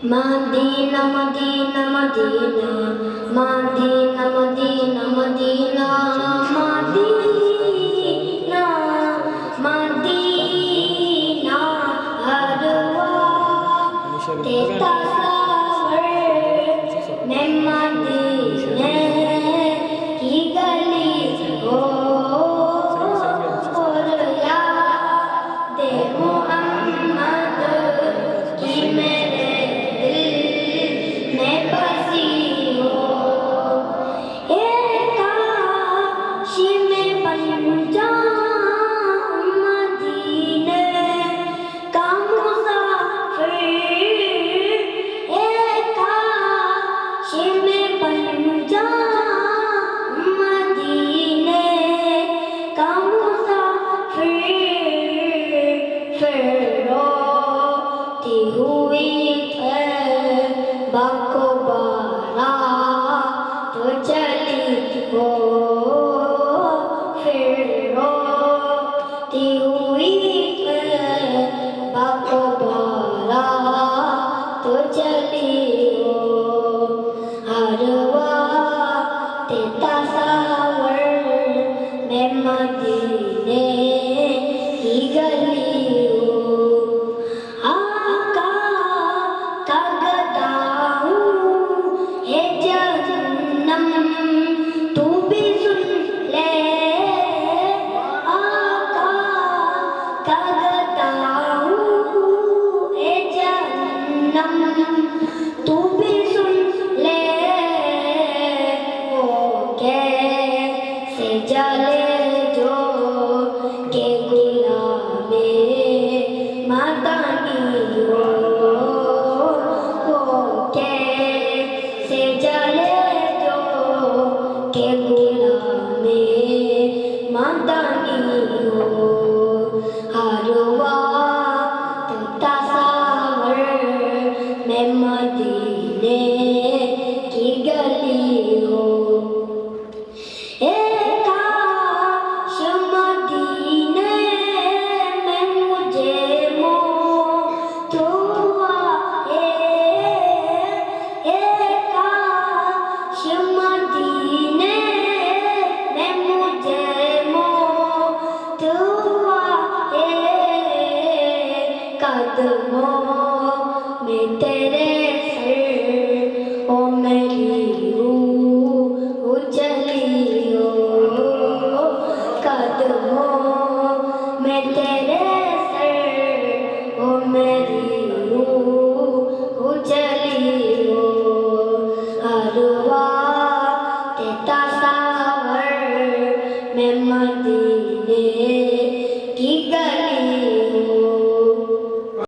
Madina, Madina, Madina, Madina, Madina, Madina, Madina, Madina, Arwa, Teta Savar, मैं मदीने की गली हो और याद मोहम्मद की मेरे दिल में बसी हो। काश मैं बन जाऊं मदीने का मुसाफिर। काश मैं बन जाऊं मदीने का मुसाफिर। फिर रोती हुई बाको बारा तो चली हो। फिर रोती हुई बाको बारा तो चली हो। हर वक्त तस्वर में मदीने की गली हो। आका का गदा हूँ है जहन्नम तू भी सुन ले। आका का गदा हूँ है जहन्नम तू भी सुन ले। ओ कैसे जले जो के गुलामे मदानी हो। ओ कैसे जले जो के गुलामे मदानी हो। हर वक्त तस्वर में मदीने की गली हो। काश मदीने में मुझे मौत आए। काश मदीने में मुझे मौत आए। कदमों में तेरे सर ओ मेरी रूह चली हो। कदमों में तेरे सर ओ मेरी रूह चली हो। हर वक्त तस्वर में मदीने